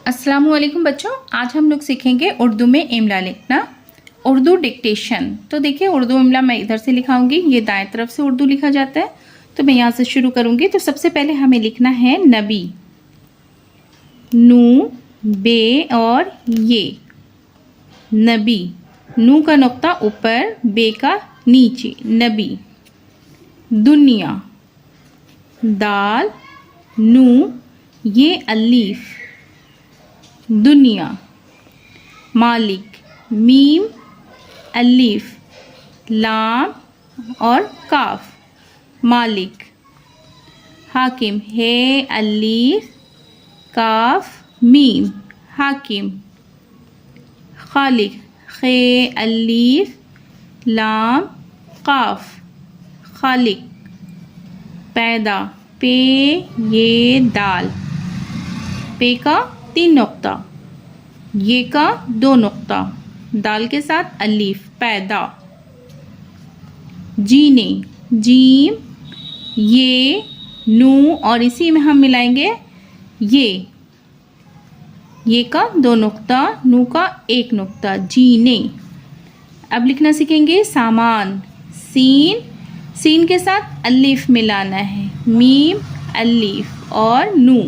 अस्सलामुअलैकुम बच्चों, आज हम लोग सीखेंगे उर्दू में इमला लिखना। उर्दू डिक्टेशन। तो देखिए, उर्दू इमला मैं इधर से लिखाऊंगी, ये दाएं तरफ से उर्दू लिखा जाता है, तो मैं यहाँ से शुरू करूंगी। तो सबसे पहले हमें लिखना है नबी, नू बे और ये। नबी, नू का नुक्ता ऊपर, बे का नीचे, नबी। दुनिया, दाल नू ये अलीफ, दुनिया। मालिक, मीम अलीफ लाम और काफ, मालिक। हाकिम, हे अलीफ काफ मीम, हाकिम। खालिक, खे अलीफ लाम काफ, खालिक। पैदा, पे ये दाल, पे का 3 नुक्ता, ये का 2 नुक्ता, दाल के साथ अलीफ, पैदा। जीने, जीम ये नू और इसी में हम मिलाएंगे ये का 2 नुक्ता, नू का 1 नुक्ता, जीने। अब लिखना सीखेंगे सामान, सीन, सीन के साथ अलीफ मिलाना है, मीम अलीफ और नू,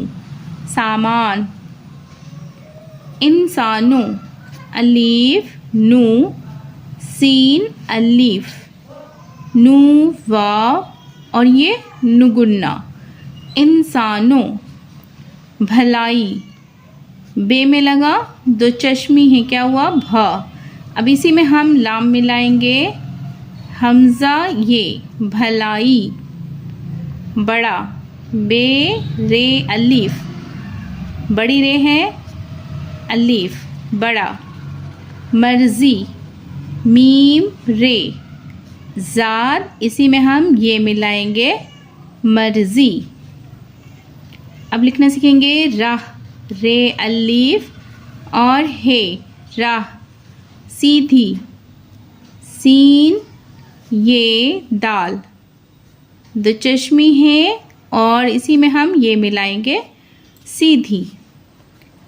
सामान। इंसानो, अलीफ नू सीन अलीफ, नू वाव और ये नुगुन्ना, इंसानो। भलाई, बे में लगा 2 चश्मी है, क्या हुआ भ। अब इसी में हम लाम मिलाएंगे, हमजा ये, भलाई। बड़ा, बे रे अलीफ, बड़ी रे है अलीफ, बड़ा। मर्जी, मीम रे, ज़ाद इसी में हम ये मिलाएंगे, मर्जी। अब लिखना सीखेंगे राह, रे अलीफ और हे, राह, सीधी। सीन ये दाल, 2 चश्मी है और इसी में हम ये मिलाएंगे, सीधी।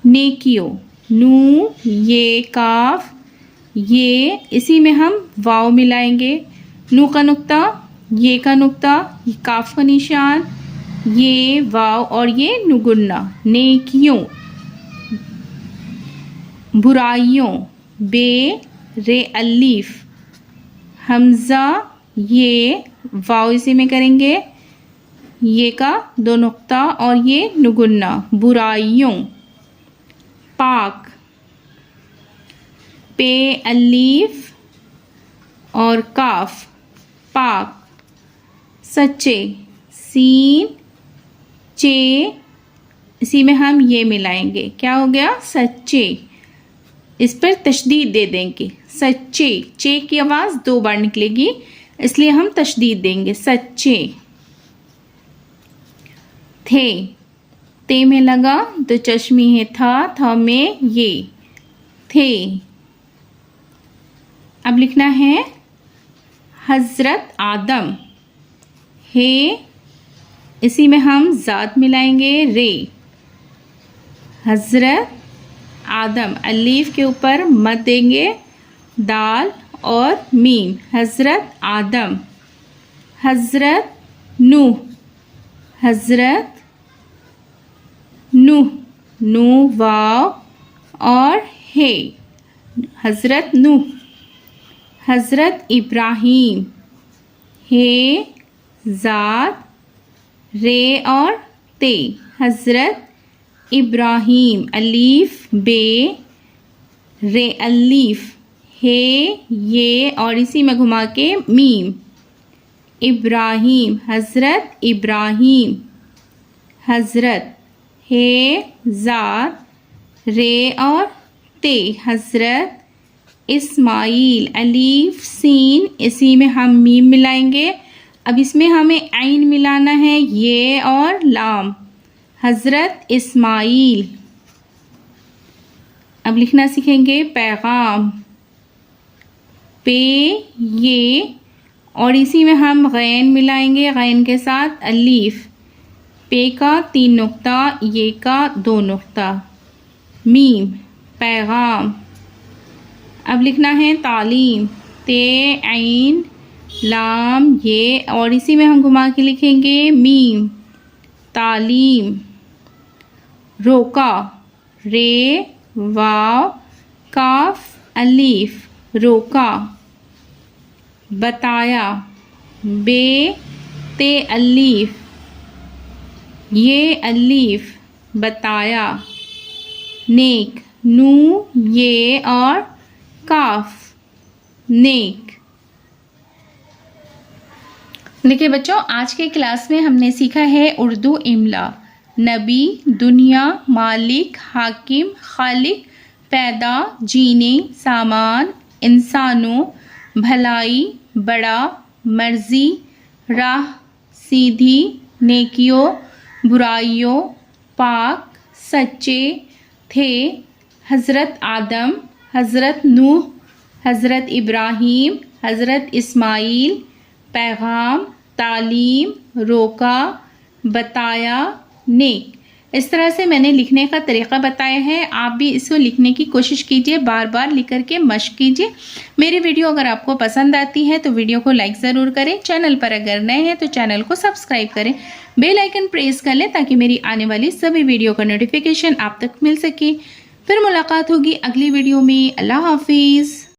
नेकियो, नू ये काफ, ये इसी में हम वाव मिलाएंगे, नू का नुक्ता, ये का नुक्ता, काफ का निशान, ये वाव और ये नुगुन्ना, नेकियों। बुराइयों, बे रे अलीफ, हमजा ये वाव इसी में करेंगे, ये का 2 नुक्ता और ये नुगुन्ना, बुराइयों। पाक, पे अलीफ और काफ, पाक। सच्चे, सीन चे इसी में हम ये मिलाएंगे, क्या हो गया सच्चे, इस पर तशदीद दे देंगे, सच्चे। चे की आवाज़ 2 बार निकलेगी, इसलिए हम तशदीद देंगे, सच्चे। थे, ते में लगा 2 चश्मी है, था में ये, थे। अब लिखना है हजरत आदम, हे इसी में हम ज़ाद मिलाएंगे, रे, हजरत आदम, अलीफ के ऊपर मत देंगे, दाल और मीम, हजरत आदम। हजरत नूह, हजरत नूह, नू वाव और हे, हजरत नूह। हजरत इब्राहीम, हे ज़ाद रे और ते, हजरत इब्राहीम, अलीफ बे रे अलीफ, हे ये और इसी में घुमा के मीम, इब्राहीम, हजरत इब्राहीम। हजरत, हे ज़ाद रे और ते, हजरत इस्माइल, अलीफ सीन इसी में हम मीम मिलाएंगे। अब इसमें हमें आइन मिलाना है, ये और लाम, हजरत इस्माइल। अब लिखना सीखेंगे पैगाम, पे ये और इसी में हम गैन मिलाएंगे, गैन के साथ अलीफ, पे का 3 नुक्ता, ये का 2 नुक्ता, मीम पैगाम। अब लिखना है तालीम, ते ऐन लाम ये, और इसी में हम घुमा के लिखेंगे मीम तालीम। रोका, रे वाव काफ अलीफ रोका। बताया, बे ते अलीफ ये अलीफ बताया। नेक, नू ये और काफ नेक। देखिए बच्चों, आज के क्लास में हमने सीखा है उर्दू इमला। नबी, दुनिया, मालिक, हाकिम, खालिक, पैदा, जीने, सामान, इंसानों, भलाई, बड़ा, मर्जी, राह, सीधी, नेकियों, बुराइयों, पाक, सच्चे, थे, हज़रत आदम, हज़रत नूह, हज़रत इब्राहीम, हज़रत इस्माईल, पैगाम, तालीम, रोका, बताया, नेक। इस तरह से मैंने लिखने का तरीक़ा बताया है। आप भी इसको लिखने की कोशिश कीजिए, बार बार लिख करके मश्क कीजिए। मेरी वीडियो अगर आपको पसंद आती है तो वीडियो को लाइक ज़रूर करें। चैनल पर अगर नए हैं तो चैनल को सब्सक्राइब करें, बेल आइकन प्रेस कर लें ताकि मेरी आने वाली सभी वीडियो का नोटिफिकेशन आप तक मिल सके। फिर मुलाकात होगी अगली वीडियो में। अल्लाह हाफिज़।